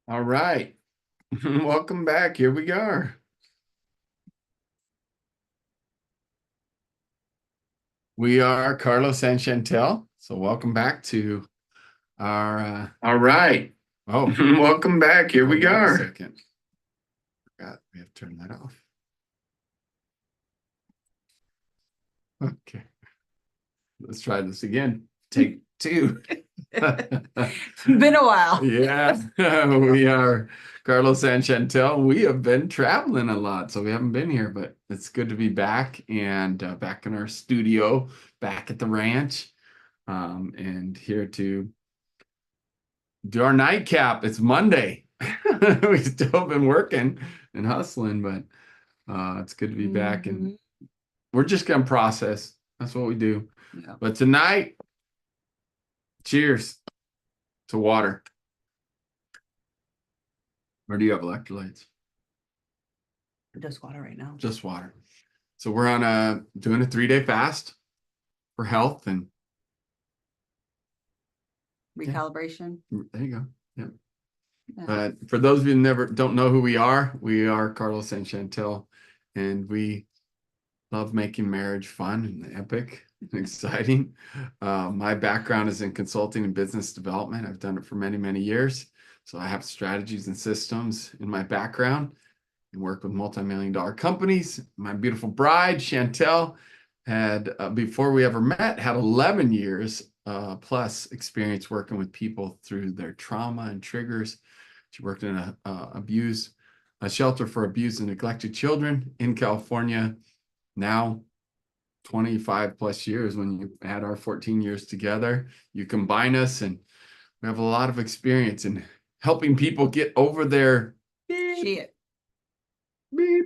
All right. Welcome back. Here we are. We are Carlos and Chantel. So welcome back to our all right. Oh, welcome back. Here we are. Second. Forgot we have to turn that off. Okay. Let's try this again. Take two. It's been a while. Yeah, we are Carlos and Chantel. We have been traveling a lot, so we haven't been here, but it's good to be back and back in our studio, back at the ranch, and here to do our nightcap. It's Monday. We've still been working and hustling, but it's good to be back, and we're just gonna process. That's what we do. Yeah. But tonight, cheers to water. Or do you have electrolytes? Just water right now. Just water. So we're on doing a 3-day fast for health and Recalibration. there you go. Yep. Yeah. For those of you who never don't know who we are Carlos and Chantel, and we love making marriage fun and epic and exciting. My background is in consulting and business development. I've done it for many, many years. So I have strategies and systems in my background and work with multi-million-dollar companies. My beautiful bride, Chantel, had, before we ever met, had 11 years plus experience working with people through their trauma and triggers. She worked in a shelter for abused and neglected children in California. Now, 25 plus years, when you add our 14 years together, you combine us, and we have a lot of experience in helping people get over their Shit. beep.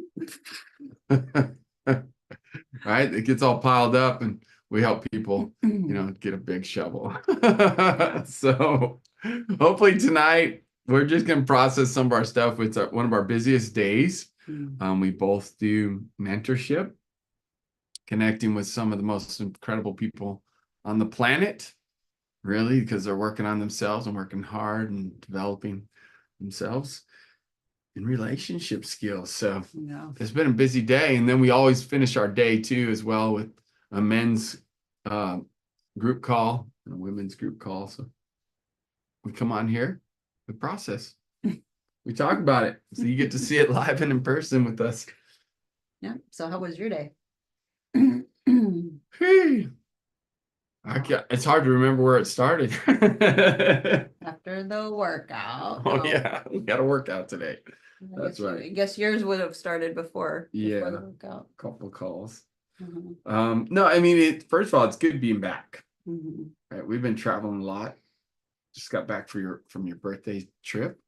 Right? It gets all piled up, and we help people, get a big shovel. So hopefully tonight we're just going to process some of our stuff. It's one of our busiest days. We both do mentorship, connecting with some of the most incredible people on the planet, really, because they're working on themselves and working hard and developing themselves and relationship skills. So Yeah. it's been a busy day. And then we always finish our day too, as well, with a men's group call and a women's group call. So we come on here, we process, we talk about it. So you get to see it live and in person with us. Yeah. So how was your day? Hey. It's hard to remember where it started. After the workout. Oh, yeah, we got a workout today. That's right. I guess yours would have started before Yeah, the workout. couple calls. No, I mean, first of all, it's good being back. Right, we've been traveling a lot. Just got back from your birthday trip.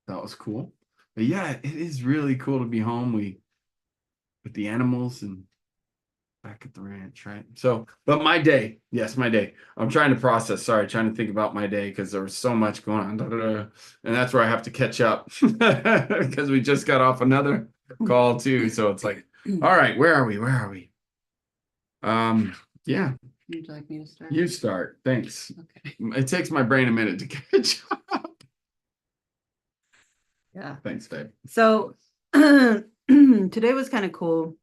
That was cool. But yeah, it is really cool to be home. With the animals and back at the ranch, right? So, but my day, yes, my day. I'm trying to process. Sorry, trying to think about my day because there was so much going on, and that's where I have to catch up because we just got off another call too. So it's like, all right, where are we? Where are we? Yeah. Would you like me to start? You start. Thanks. Okay. It takes my brain a minute to catch up. Yeah. Thanks, babe. So today was kind of cool.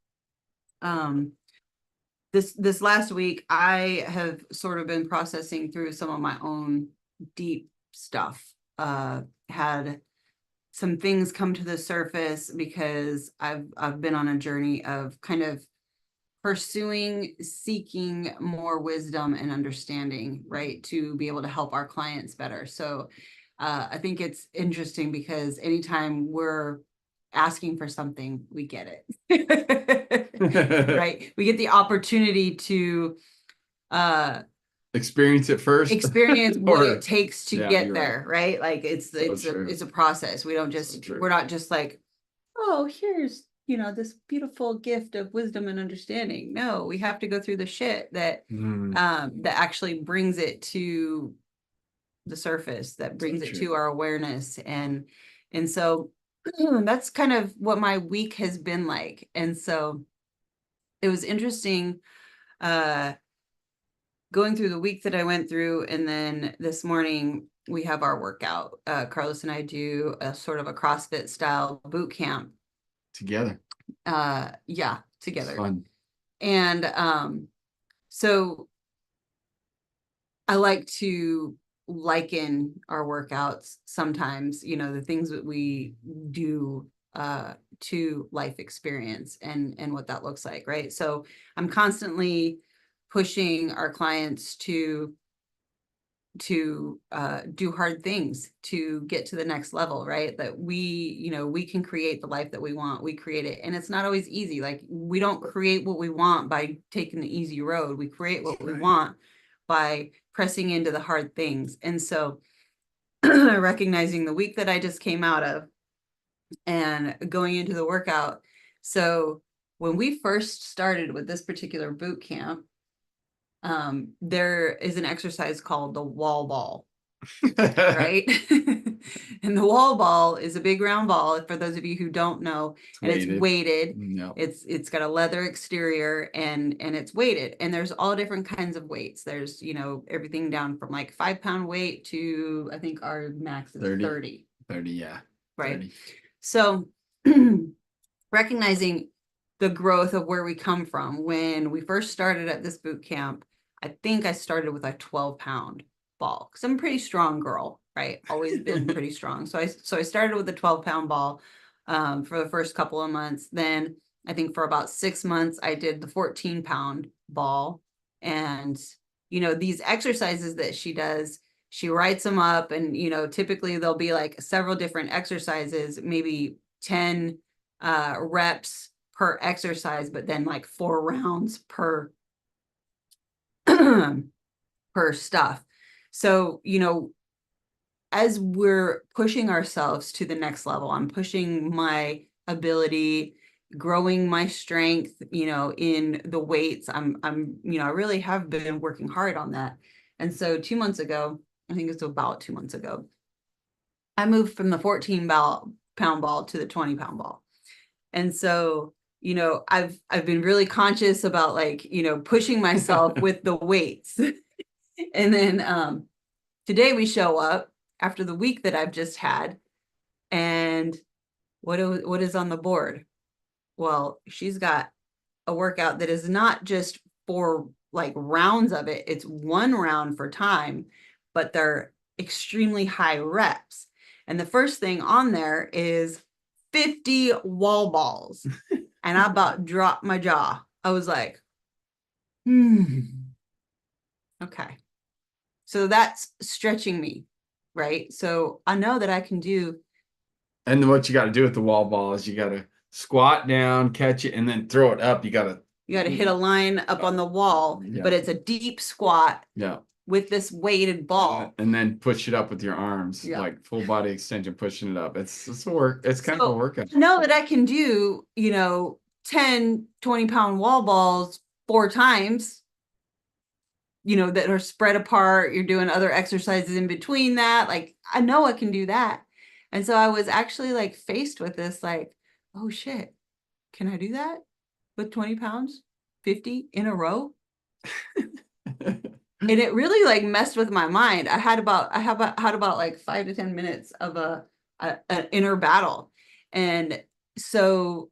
This last week, I have sort of been processing through some of my own deep stuff. Had some things come to the surface because I've been on a journey of kind of seeking more wisdom and understanding, right, to be able to help our clients better. So I think it's interesting because anytime we're asking for something, we get it. Right, we get the opportunity to experience it first, experience what it takes to get there, right? Like it's a process. We don't just we're not just like, oh, here's this beautiful gift of wisdom and understanding. No, we have to go through the shit that that actually brings it to the surface, that brings it to our awareness. And so that's kind of what my week has been like. And so it was interesting going through the week that I went through, and then this morning we have our workout. Carlos and I do a sort of a CrossFit style boot camp together. Yeah, together. It's fun. And so I like to liken our workouts sometimes, the things that we do to life experience and what that looks like, right? So I'm constantly pushing our clients to do hard things to get to the next level, right? That we can create the life that we want. We create it, and it's not always easy. Like, we don't create what we want by taking the easy road. We create what we want by pressing into the hard things. And so recognizing the week that I just came out of and going into the workout. So when we first started with this particular boot camp, there is an exercise called the wall ball, right? And the wall ball is a big round ball, for those of you who don't know, it's weighted. No. It's got a leather exterior and it's weighted, and there's all different kinds of weights. There's, everything down from like 5-pound weight to, I think our max is 30. 30, yeah. Right. 30. So recognizing the growth of where we come from. When we first started at this boot camp, I think I started with a 12-pound ball, because I'm a pretty strong girl, right? Always been pretty strong. So I started with a 12-pound ball for the first couple of months. Then I think for about 6 months, I did the 14-pound ball. And, these exercises that she does, she writes them up, and, typically there'll be like several different exercises, maybe 10 reps per exercise, but then like 4 rounds per per stuff. So, as we're pushing ourselves to the next level, I'm pushing my ability, growing my strength, in the weights. I really have been working hard on that. And so 2 months ago, I think it's about 2 months ago, I moved from the 14-pound ball to the 20-pound ball. And so, I've been really conscious about, like, pushing myself with the weights. And then today we show up after the week that I've just had, and what is on the board? Well, she's got a workout that is not just for like rounds of it. It's 1 round for time, but they're extremely high reps. And the first thing on there is 50 wall balls. And I about dropped my jaw. I was like, okay. So that's stretching me, right? So I know that I can do. And what you got to do with the wall ball is you got to squat down, catch it, and then throw it up. You got to hit a line up on the wall, but it's a deep squat. Yeah. With this weighted ball. And then push it up with your arms, like full body extension, pushing it up. It's work. It's kind of a workout. I know that I can do, 10, 20-pound wall balls 4 times, that are spread apart. You're doing other exercises in between that. Like, I know I can do that. And so I was actually like faced with this, like, oh shit, can I do that with 20 pounds, 50 in a row? And it really like messed with my mind. I had about like 5 to 10 minutes of an inner battle. And so,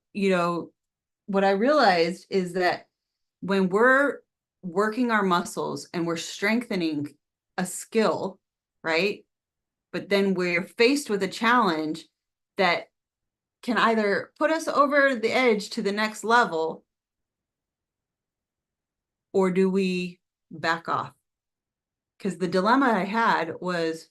what I realized is that when we're working our muscles and we're strengthening a skill, right? But then we're faced with a challenge that can either put us over the edge to the next level, or do we back off? Because the dilemma I had was,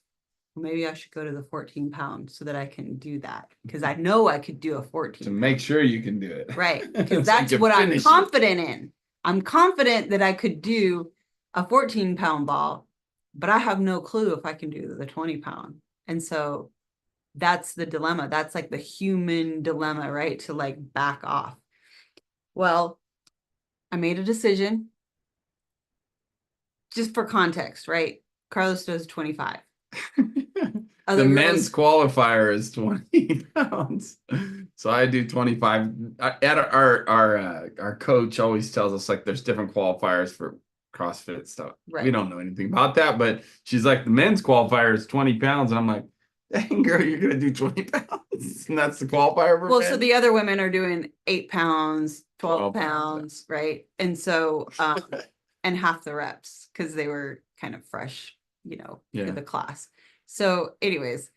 maybe I should go to the 14 pounds so that I can do that. Because I know I could do a 14. To make sure you can do it. Right. Because that's what I'm confident in. I'm confident that I could do a 14-pound ball, but I have no clue if I can do the 20-pound. And so that's the dilemma. That's like the human dilemma, right? To like back off. Well, I made a decision. Just for context, right? Carlos does 25. The men's qualifier is 20 pounds. So I do 25. Our coach always tells us, like, there's different qualifiers for CrossFit stuff. Right. We don't know anything about that, but she's like, the men's qualifier is 20 pounds. And I'm like, dang, girl, you're going to do 20 pounds. And that's the qualifier for Well, men? so the other women are doing 8 pown, 12 pounds, right? And so, and half the reps because they were kind of fresh, to the class. So anyways,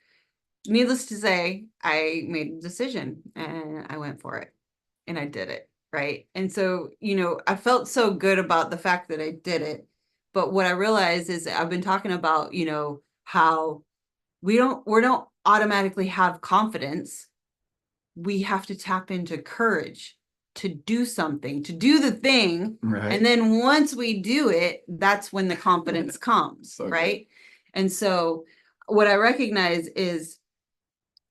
needless to say, I made a decision and I went for it and I did it. Right. And so, I felt so good about the fact that I did it. But what I realized is I've been talking about, how we don't automatically have confidence. We have to tap into courage to do something, to do the thing. Right. And then once we do it, that's when the confidence comes. So right. Good. And so what I recognize is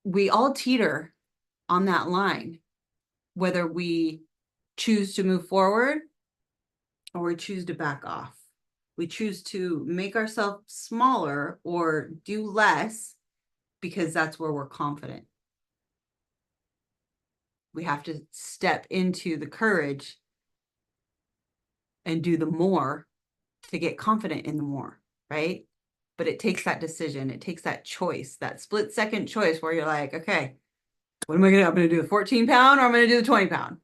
we all teeter on that line, whether we choose to move forward or we choose to back off. We choose to make ourselves smaller or do less because that's where we're confident. We have to step into the courage and do the more to get confident in the more, right? But it takes that decision. It takes that choice, that split-second choice where you're like, okay, what am I going to do? I'm going to do the 14 pound or I'm going to do the 20 pound.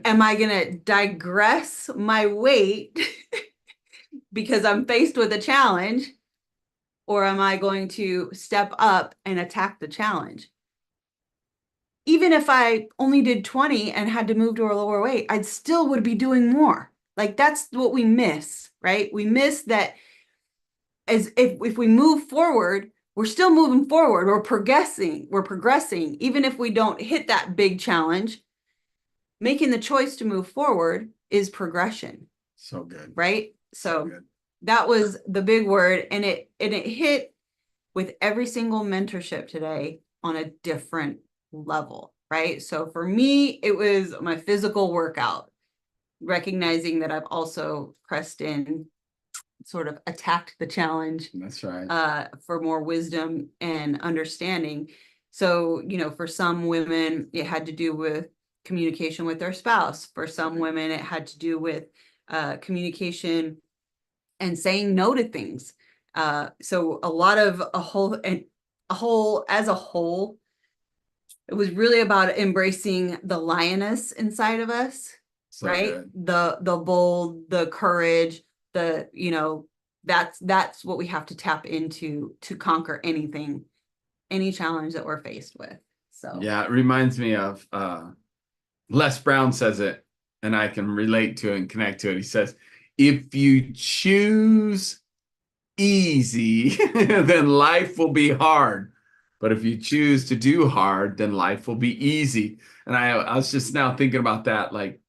Am I going to digress my weight because I'm faced with a challenge? Or am I going to step up and attack the challenge? Even if I only did 20 and had to move to a lower weight, I still would be doing more. Like that's what we miss, right? We miss that as if we move forward, we're still moving forward. We're progressing. Even if we don't hit that big challenge, making the choice to move forward is progression. So good. Right? So good. That was the big word. And it hit with every single mentorship today on a different level, right? So for me, it was my physical workout, recognizing that I've also pressed in, sort of attacked the challenge. That's right. For more wisdom and understanding. So, for some women, it had to do with communication with their spouse. For some women, it had to do with communication and saying no to things. So as a whole, it was really about embracing the lioness inside of us, so right? Good. The bold, the courage, that's what we have to tap into to conquer anything, any challenge that we're faced with. So yeah, it reminds me of Les Brown says it, and I can relate to it and connect to it. He says, if you choose easy, then life will be hard. But if you choose to do hard, then life will be easy. And I was just now thinking about that, like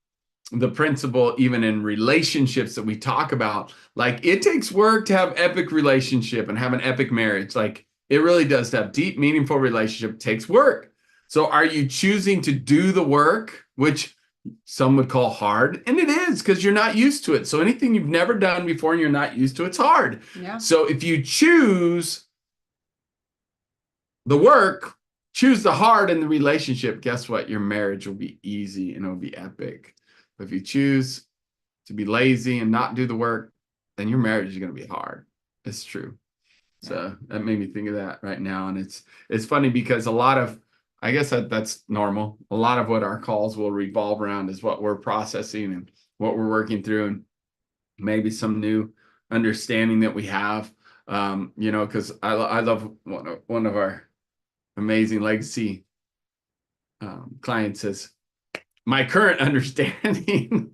the principle, even in relationships that we talk about, like it takes work to have epic relationship and have an epic marriage. Like it really does. To have deep, meaningful relationship takes work. So are you choosing to do the work, which some would call hard? And it is, because you're not used to it. So anything you've never done before and you're not used to, it's hard. Yeah. So if you choose the work, choose the hard in the relationship, guess what? Your marriage will be easy and it'll be epic. But if you choose to be lazy and not do the work, then your marriage is going to be hard. It's true. So that made me think of that right now. And it's funny because a lot of, I guess that's normal. A lot of what our calls will revolve around is what we're processing and what we're working through, and maybe some new understanding that we have. Because I love one of our amazing legacy clients says, my current understanding,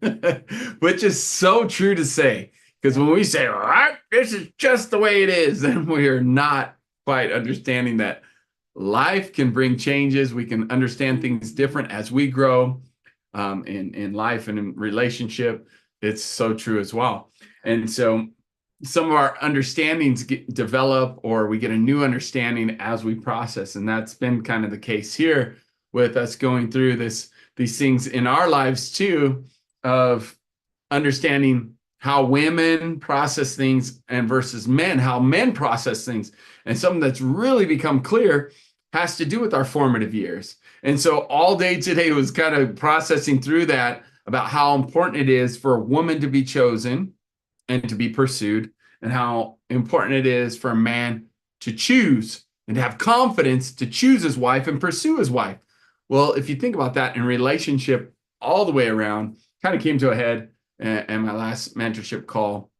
which is so true to say, because when we say, all right, this is just the way it is, then we are not quite understanding that life can bring changes. We can understand things different as we grow in life and in relationship. It's so true as well. And so some of our understandings develop, or we get a new understanding as we process. And that's been kind of the case here with us going through these things in our lives too, of understanding how women process things and versus men, how men process things. And something that's really become clear has to do with our formative years. And so all day today was kind of processing through that, about how important it is for a woman to be chosen and to be pursued, and how important it is for a man to choose and to have confidence to choose his wife and pursue his wife. Well, if you think about that in relationship all the way around, kind of came to a head and my last mentorship call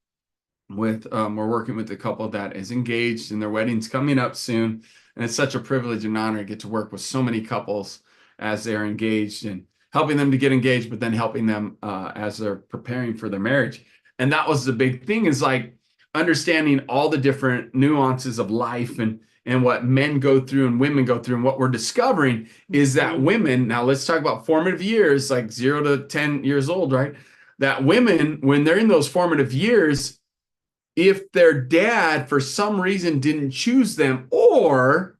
with we're working with a couple that is engaged and their wedding's coming up soon. And it's such a privilege and honor to get to work with so many couples as they're engaged and helping them to get engaged, but then helping them as they're preparing for their marriage. And that was the big thing, is like understanding all the different nuances of life and what men go through and women go through. And what we're discovering is that women, now let's talk about formative years, like 0 to 10 years old, right? That women, when they're in those formative years, if their dad for some reason didn't choose them, or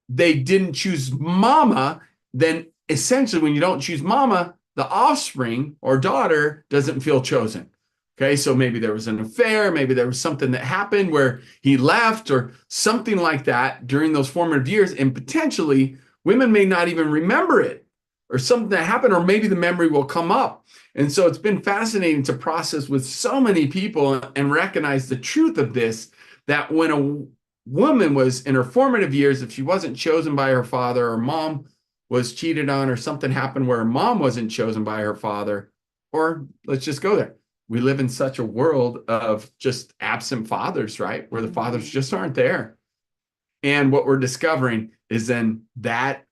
they didn't choose mama, then essentially when you don't choose mama, the offspring or daughter doesn't feel chosen. Okay, so maybe there was an affair, maybe there was something that happened where he left or something like that during those formative years, and potentially women may not even remember it, or something that happened, or maybe the memory will come up. And so it's been fascinating to process with so many people and recognize the truth of this, that when a woman was in her formative years, if she wasn't chosen by her father, or mom was cheated on, or something happened where her mom wasn't chosen by her father, or let's just go there. We live in such a world of just absent fathers, right? Where the fathers just aren't there. And what we're discovering is then that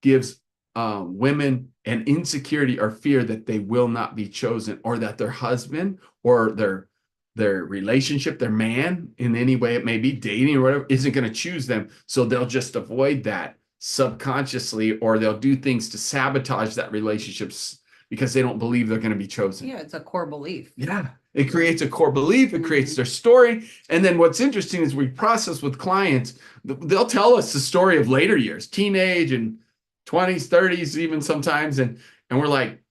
gives women an insecurity or fear that they will not be chosen, or that their husband or their relationship, their man, in any way it may be, dating or whatever, isn't going to choose them. So they'll just avoid that subconsciously, or they'll do things to sabotage that relationship because they don't believe they're going to be chosen. Yeah, it's a core belief. Yeah, it creates a core belief. It creates their story. And then what's interesting is we process with clients, they'll tell us the story of later years, teenage and 20s, 30s, even sometimes. And we're like,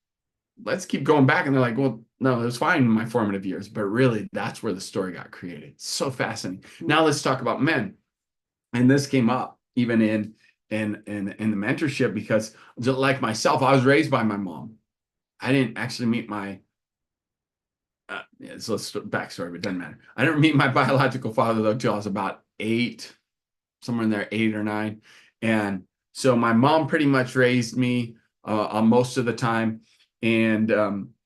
let's keep going back. And they're like, well, no, it was fine in my formative years. But really, that's where the story got created. It's so fascinating. Now let's talk about men. And this came up even in the mentorship, because like myself, I was raised by my mom. I didn't actually meet my so let's backstory, but it doesn't matter. I didn't meet my biological father though till I was about 8, somewhere in there, 8 or 9. And so my mom pretty much raised me on most of the time. And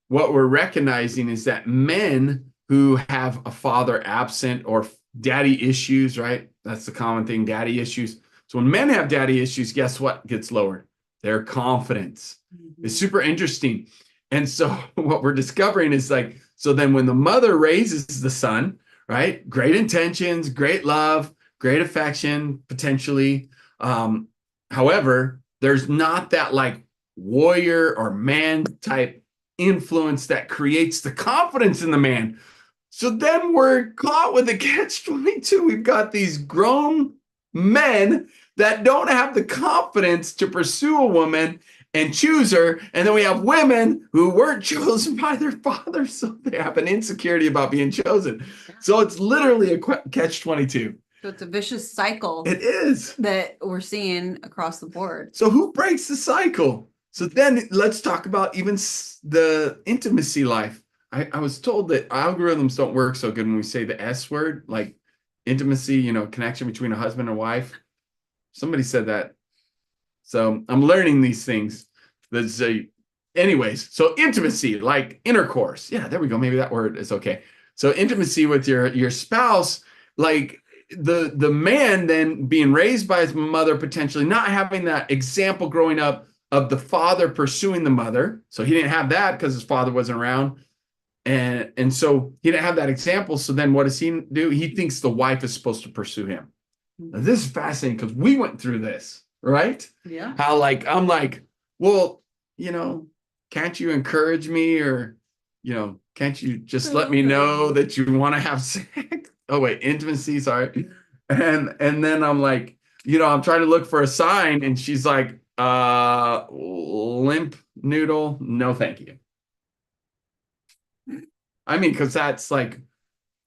what we're recognizing is that men who have a father absent, or daddy issues, right? That's the common thing, daddy issues. So when men have daddy issues, guess what gets lowered? Their confidence. It's super interesting. And so what we're discovering is like, so then when the mother raises the son, right? Great intentions, great love, great affection, potentially. However, there's not that like warrior or man type influence that creates the confidence in the man. So then we're caught with a catch-22. We've got these grown men that don't have the confidence to pursue a woman and choose her. And then we have women who weren't chosen by their fathers, so they have an insecurity about being chosen. So it's literally a catch-22. So it's a vicious cycle. It is. That we're seeing across the board. So who breaks the cycle? So then let's talk about even the intimacy life. I was told that algorithms don't work so good when we say the S word, like intimacy, connection between a husband and wife. Somebody said that. So I'm learning these things. Anyways, so intimacy, like intercourse. Yeah, there we go. Maybe that word is okay. So intimacy with your spouse, like the man then being raised by his mother, potentially not having that example growing up of the father pursuing the mother. So he didn't have that because his father wasn't around. And so he didn't have that example. So then what does he do? He thinks the wife is supposed to pursue him. Now, this is fascinating because we went through this, right? Yeah. How I'm like, well, can't you encourage me, or, can't you just let me know that you want to have sex? Oh, wait, intimacy, sorry. And then I'm like, I'm trying to look for a sign, and she's like, limp noodle, no thank you. I mean, because that's like,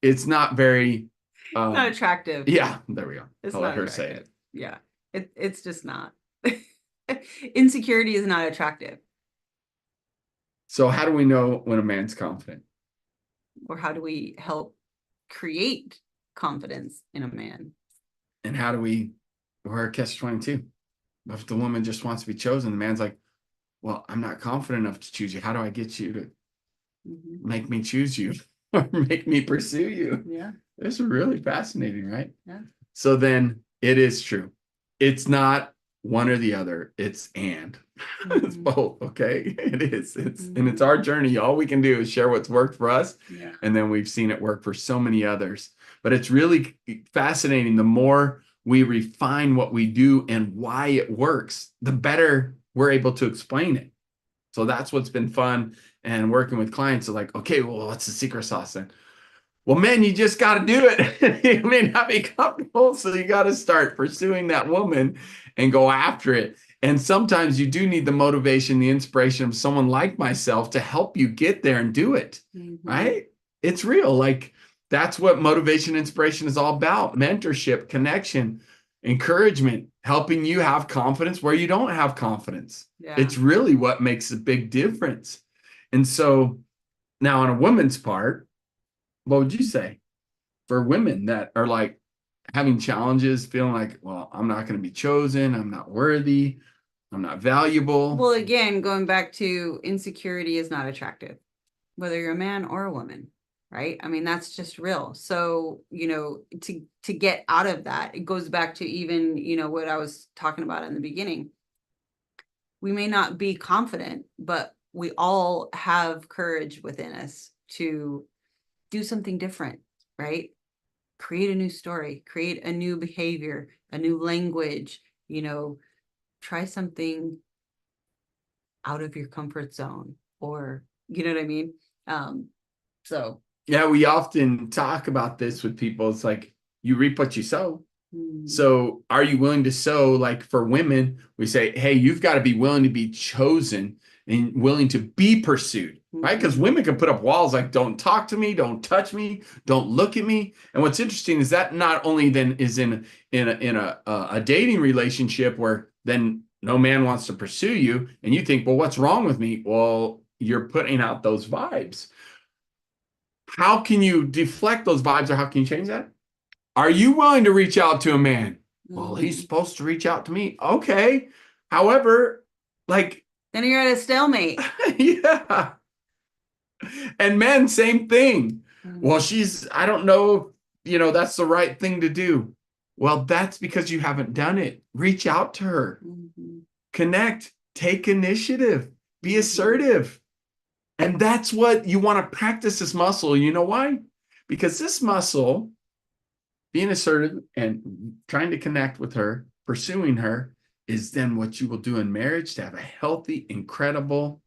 it's not very not attractive. Yeah, there we go. It's I'll not let her attractive. say it. Yeah, it's just not. Insecurity is not attractive. So how do we know when a man's confident? Or how do we help create confidence in a man? And how do we're catch-22. If the woman just wants to be chosen, the man's like, well, I'm not confident enough to choose you. How do I get you to make me choose you or make me pursue you? Yeah. It's really fascinating, right? Yeah. So then it is true. It's not one or the other. It's and. It's both. Okay. It is. And it's our journey. All we can do is share what's worked for us. Yeah. And then we've seen it work for so many others. But it's really fascinating. The more we refine what we do and why it works, the better we're able to explain it. So that's what's been fun. And working with clients are like, okay, well, what's the secret sauce then? Well, man, you just got to do it. You may not be comfortable, so you got to start pursuing that woman and go after it. And sometimes you do need the motivation, the inspiration of someone like myself to help you get there and do it, right? It's real. Like that's what motivation, inspiration is all about. Mentorship, connection, encouragement, helping you have confidence where you don't have confidence. Yeah. It's really what makes a big difference. And so now on a woman's part, what would you say for women that are like having challenges, feeling like, well, I'm not going to be chosen, I'm not worthy, I'm not valuable? Well, again, going back to insecurity is not attractive, whether you're a man or a woman, right? I mean, that's just real. So, to get out of that, it goes back to even, what I was talking about in the beginning. We may not be confident, but we all have courage within us to do something different, right? Create a new story, create a new behavior, a new language, try something out of your comfort zone, or, you know what I mean? So. Yeah, we often talk about this with people. It's like you reap what you sow. So are you willing to sow? Like for women, we say, hey, you've got to be willing to be chosen and willing to be pursued, right? Because women can put up walls like, don't talk to me, don't touch me, don't look at me. And what's interesting is that not only then is in a dating relationship where then no man wants to pursue you and you think, well, what's wrong with me? Well, you're putting out those vibes. How can you deflect those vibes, or how can you change that? Are you willing to reach out to a man? Well, he's supposed to reach out to me. Okay. However, like. Then you're at a stalemate. Yeah. And men, same thing. Well, I don't know, that's the right thing to do. Well, that's because you haven't done it. Reach out to her. Connect. Take initiative. Be assertive. And that's what you want to practice, this muscle. You know why? Because this muscle, being assertive and trying to connect with her, pursuing her, is then what you will do in marriage to have a healthy, incredible,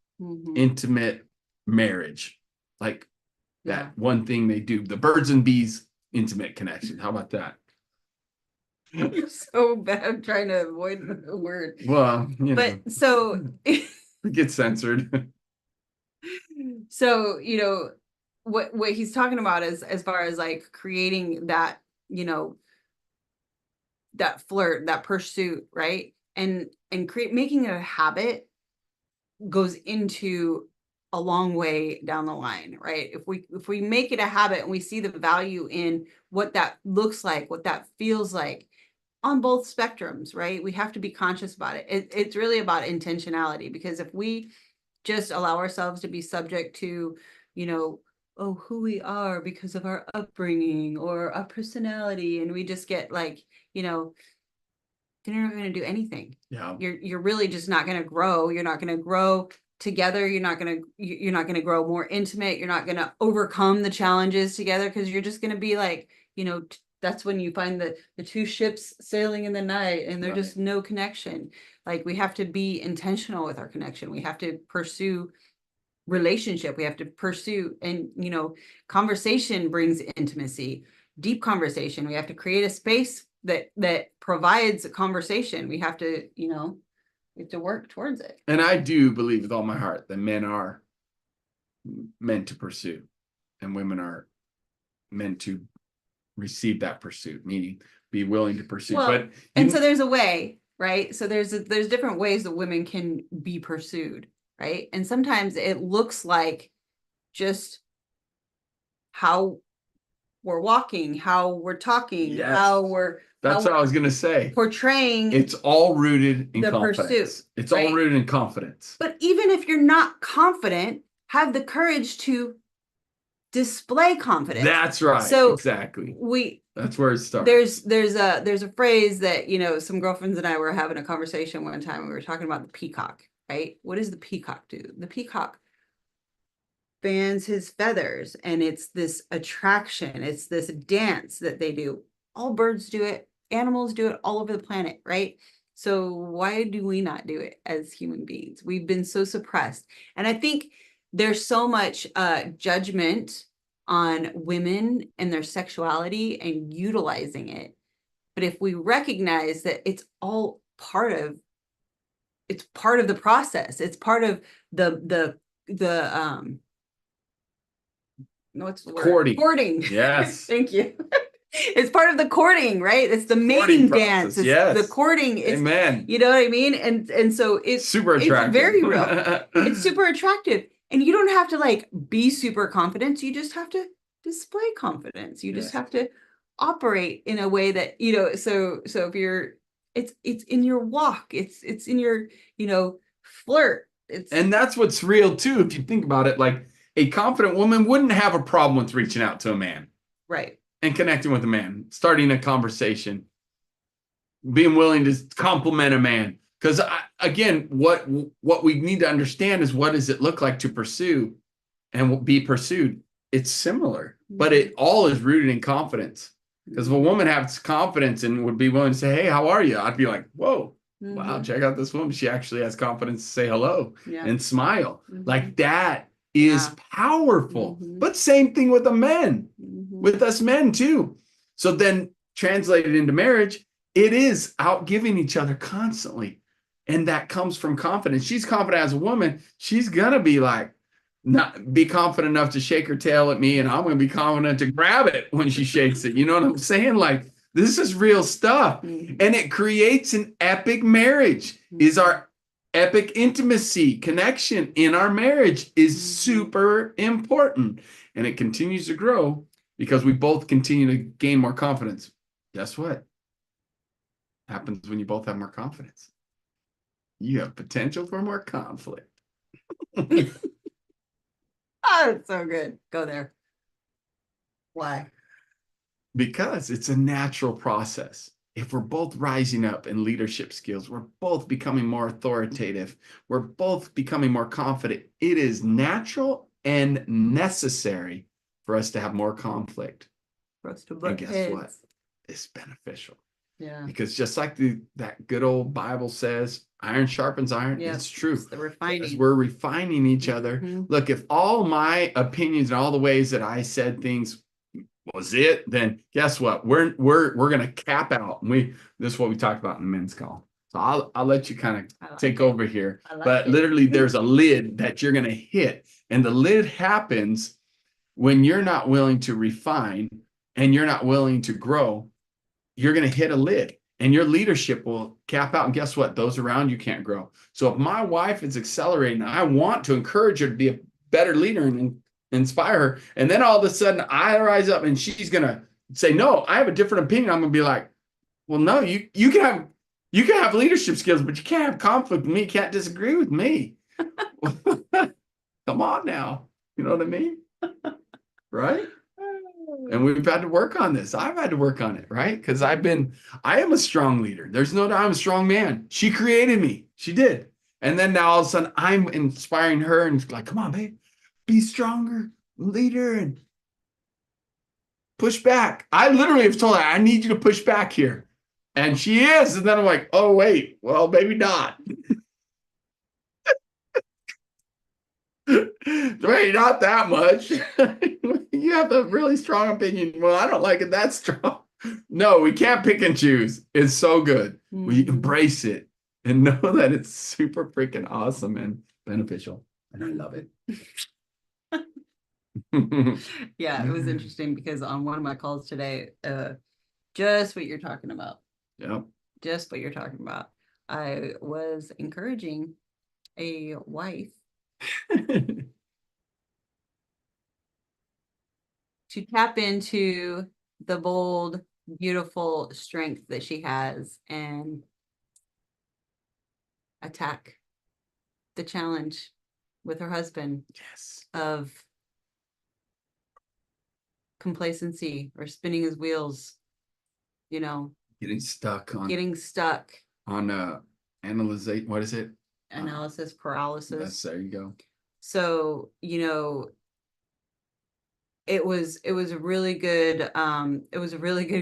intimate marriage. Like that one thing they do, the birds and bees intimate connection. How about that? You're so bad trying to avoid the word. Well, but so it gets censored. So, what he's talking about is as far as like creating that, that flirt, that pursuit, right? And making it a habit goes into a long way down the line, right? If we make it a habit and we see the value in what that looks like, what that feels like on both spectrums, right? We have to be conscious about it. It's really about intentionality, because if we just allow ourselves to be subject to, who we are because of our upbringing or our personality, and we just get like, then you're not going to do anything. Yeah. You're really just not going to grow. You're not going to grow together. You're not going to grow more intimate. You're not going to overcome the challenges together, because you're just going to be like, that's when you find the two ships sailing in the night and there's just no connection. Like, we have to be intentional with our connection. We have to pursue relationship. We have to pursue, and conversation brings intimacy, deep conversation. We have to create a space that provides a conversation. We have to, we have to work towards it. And I do believe with all my heart that men are meant to pursue and women are meant to receive that pursuit, meaning be willing to pursue. Well, so there's a way, right? So there's different ways that women can be pursued, right? And sometimes it looks like just how we're walking, how we're talking, how we're that's what I was gonna say. Portraying. It's all rooted in the confidence. Pursuit, it's all rooted in confidence. But even if you're not confident, have the courage to display confidence. That's right. So exactly. That's where it starts. There's a phrase that, you know, some girlfriends and I were having a conversation one time. We were talking about the peacock, right? What does the peacock do? The peacock fans his feathers, and it's this attraction. It's this dance that they do. All birds do it. Animals do it all over the planet, right? So why do we not do it as human beings? We've been so suppressed. And I think there's so much judgment on women and their sexuality and utilizing it. But if we recognize that it's all part of the process, it's part of the what's the word? Courting. Yes. Thank you. It's part of the courting, right? It's the mating dance. It's the courting. It's, amen. You know what I mean? And so it's super attractive. It's very real. It's super attractive. And you don't have to like be super confident. You just have to display confidence. You just have to operate in a way that, you know, so if you're, it's in your walk. It's in your, you know, flirt. And that's what's real too. If you think about it, like a confident woman wouldn't have a problem with reaching out to a man. Right. And connecting with a man, starting a conversation, being willing to compliment a man. Because again, what we need to understand is, what does it look like to pursue and be pursued? It's similar, but it all is rooted in confidence. Because if a woman has confidence and would be willing to say, "Hey, how are you?" I'd be like, "Whoa, wow, check out this woman. She actually has confidence to say hello and smile." Like that is powerful. But same thing with the men, with us men too. So then translated into marriage, it is out giving each other constantly. And that comes from confidence. She's confident as a woman. She's going to be like, not be confident enough to shake her tail at me. And I'm going to be confident to grab it when she shakes it. You know what I'm saying? Like, this is real stuff. And it creates an epic marriage. Is our epic intimacy connection in our marriage is super important. And it continues to grow because we both continue to gain more confidence. Guess what happens when you both have more confidence? You have potential for more conflict. Oh, it's so good. Go there. Why? Because it's a natural process. If we're both rising up in leadership skills, we're both becoming more authoritative, we're both becoming more confident, it is natural and necessary for us to have more conflict. For us to and guess heads. What? It's beneficial. Yeah. Because just like that good old Bible says, iron sharpens iron. It's true. It's the refining. Because we're refining each other. Look, if all my opinions and all the ways that I said things was it, then guess what? We're gonna cap out. And this is what we talked about in the men's call. So I'll let you kind of take over here. But literally there's a lid that you're gonna hit. And the lid happens when you're not willing to refine and you're not willing to grow. You're going to hit a lid and your leadership will cap out. And guess what? Those around you can't grow. So if my wife is accelerating, I want to encourage her to be a better leader and inspire her. And then all of a sudden I rise up and she's going to say, "No, I have a different opinion." I'm going to be like, "Well, no, you can have leadership skills, but you can't have conflict with me. You can't disagree with me." Come on now. You know what I mean? Right? And we've had to work on this. I've had to work on it, right? Because I am a strong leader. There's no doubt I'm a strong man. She created me. She did. And then now all of a sudden I'm inspiring her and like, "Come on, babe, be stronger, leader, and push back." I literally have told her, "I need you to push back here." And she is. And then I'm like, "Oh, wait, well, maybe not." Wait, not that much. You have a really strong opinion. Well, I don't like it that strong. No, we can't pick and choose. It's so good. We embrace it and know that it's super freaking awesome and beneficial. And I love it. Yeah, it was interesting because on one of my calls today, just what you're talking about. Yep. Just what you're talking about. I was encouraging a wife to tap into the bold, beautiful strength that she has and attack the challenge with her husband. Yes. Of complacency or spinning his wheels, getting stuck on analyze, what is it? Analysis paralysis. There you go. So, it was a really good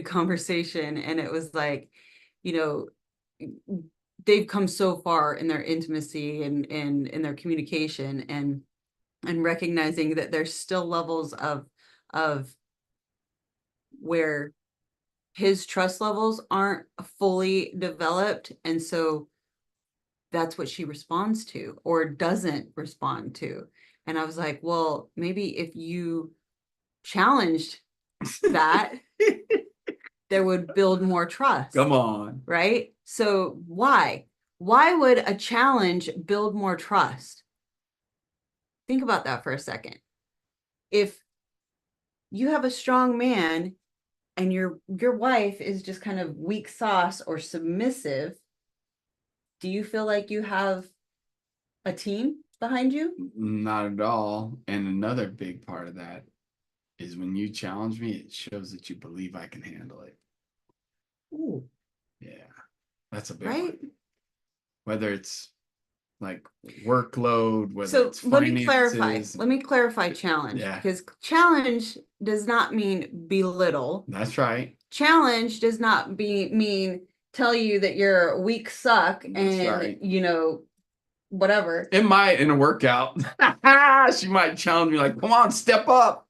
conversation, and it was like, they've come so far in their intimacy and in their communication, and recognizing that there's still levels of where his trust levels aren't fully developed, and so that's what she responds to or doesn't respond to. And I was like, well, maybe if you challenged that, there would build more trust. Come on. Right? So why would a challenge build more trust? Think about that for a second. If you have a strong man and your wife is just kind of weak sauce or submissive, do you feel like you have a team behind you? Not at all. And another big part of that is when you challenge me, it shows that you believe I can handle it. Ooh. Yeah. That's a big one. Whether it's like workload, whether it's finances. Let me clarify challenge. Yeah. Because challenge does not mean belittle. That's right. Challenge does not mean tell you that you're a weak suck. That's and right. Whatever. It might in a workout. She might challenge me like, come on, step up.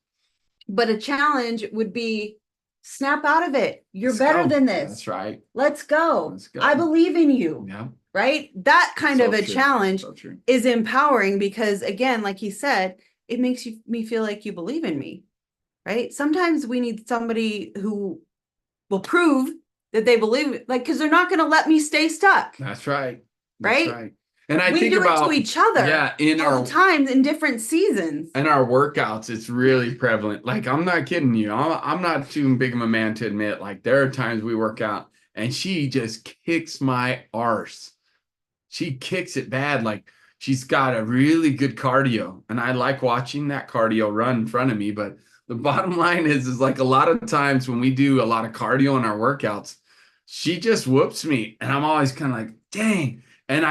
But a challenge would be snap out of it. You're better than this. That's right. Let's go. I believe in you. Yeah. Right? That kind of a challenge is empowering because, again, like he said, it makes me feel like you believe in me. Right? Sometimes we need somebody who will prove that they believe, like, because they're not going to let me stay stuck. That's right. That's right. And I think about it to each other. Yeah, in all the times in different seasons. In our workouts, it's really prevalent. Like, I'm not kidding you. I'm not too big of a man to admit. Like, there are times we work out and she just kicks my arse. She kicks it bad. Like, she's got a really good cardio, and I like watching that cardio run in front of me. But the bottom line is like a lot of times when we do a lot of cardio in our workouts, she just whoops me, and I'm always kind of like, dang. And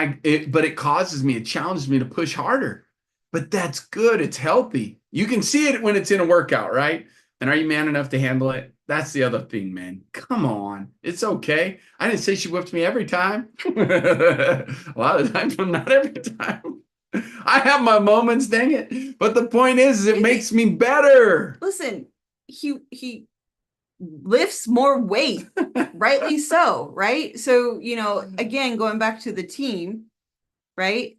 but it challenges me to push harder. But that's good. It's healthy. You can see it when it's in a workout, right? And are you man enough to handle it? That's the other thing, man. Come on. It's okay. I didn't say she whipped me every time. A lot of the times, but not every time. I have my moments, dang it. But the point is it makes me better. Listen, he lifts more weight, rightly so, right? So, again, going back to the team, right?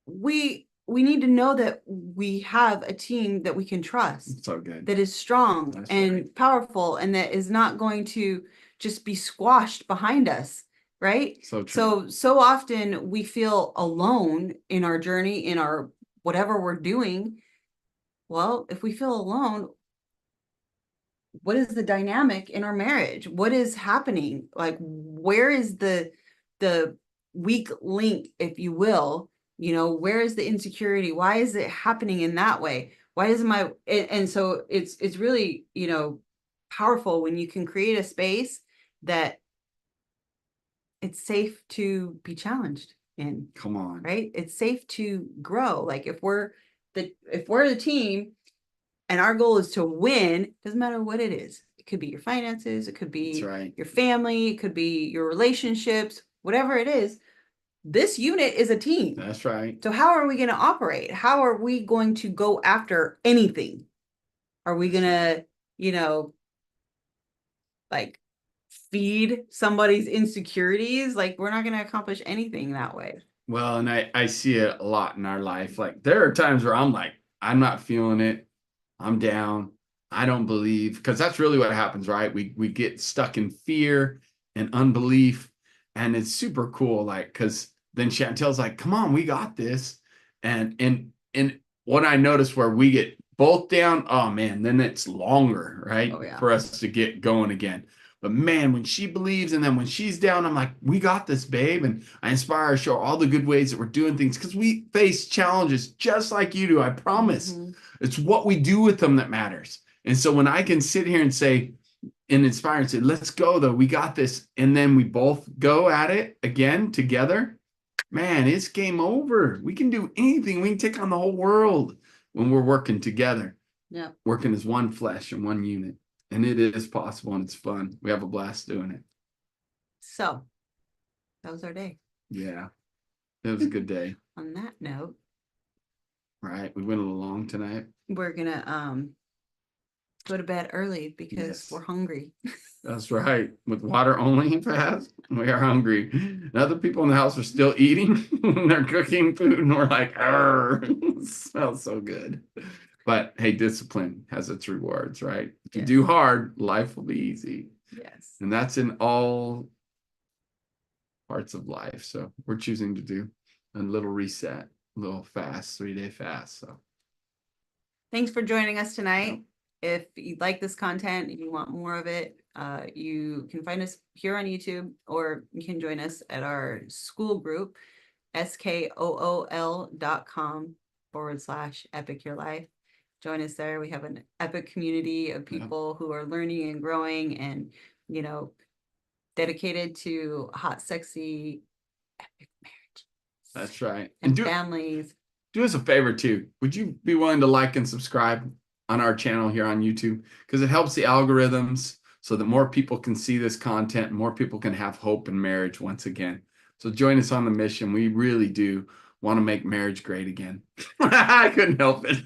We need to know that we have a team that we can trust. So good. That is strong. That's and right. Powerful, and that is not going to just be squashed behind us, right? So true. So often we feel alone in our journey, in our whatever we're doing. Well, if we feel alone, what is the dynamic in our marriage? What is happening? Like, where is the weak link, if you will? Where is the insecurity? Why is it happening in that way? Why isn't and so it's really, powerful when you can create a space that it's safe to be challenged in. Come on. Right? It's safe to grow. Like if we're the team and our goal is to win, doesn't matter what it is. It could be your finances, it could be your family, it could be your relationships, whatever it is. This unit is a team. That's right. So how are we going to operate? How are we going to go after anything? Are we going to, like feed somebody's insecurities? Like, we're not going to accomplish anything that way. Well, and I see it a lot in our life. Like, there are times where I'm like, I'm not feeling it. I'm down. I don't believe, because that's really what happens, right? We get stuck in fear and unbelief, and it's super cool. Like, because then Chantel's like, come on, we got this. And what I notice where we get both down, oh man, then it's longer, right? Oh, yeah. For us to get going again. But man, when she believes and then when she's down, I'm like, we got this, babe. And I inspire her, show her all the good ways that we're doing things because we face challenges just like you do. I promise. It's what we do with them that matters. And so when I can sit here and say, and inspire and say, let's go though, we got this. And then we both go at it again together. Man, it's game over. We can do anything. We can take on the whole world when we're working together. Yeah. Working as one flesh and one unit. And it is possible and it's fun. We have a blast doing it. So that was our day. Yeah. It was a good day. On that note. Right. We went a little long tonight. We're gonna go to bed early because we're hungry. That's right. With water only fast, we are hungry. And other people in the house are still eating. They're cooking food, and we're like, it smells so good. But hey, discipline has its rewards, right? If you do hard, life will be easy. Yes. And that's in all parts of life. So we're choosing to do a little reset, a little fast, 3-day fast. So thanks for joining us tonight. If you like this content, if you want more of it, you can find us here on YouTube, or you can join us at our school group, skool.com/epic your life. Join us there. We have an epic community of people who are learning and growing and, you know, dedicated to hot, sexy, epic marriage. That's right. And families. Do us a favor too. Would you be willing to like and subscribe on our channel here on YouTube? Because it helps the algorithms so that more people can see this content and more people can have hope in marriage once again. So join us on the mission. We really do want to make marriage great again. I couldn't help it.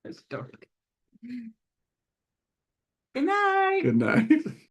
It's dark. Good night. Good night.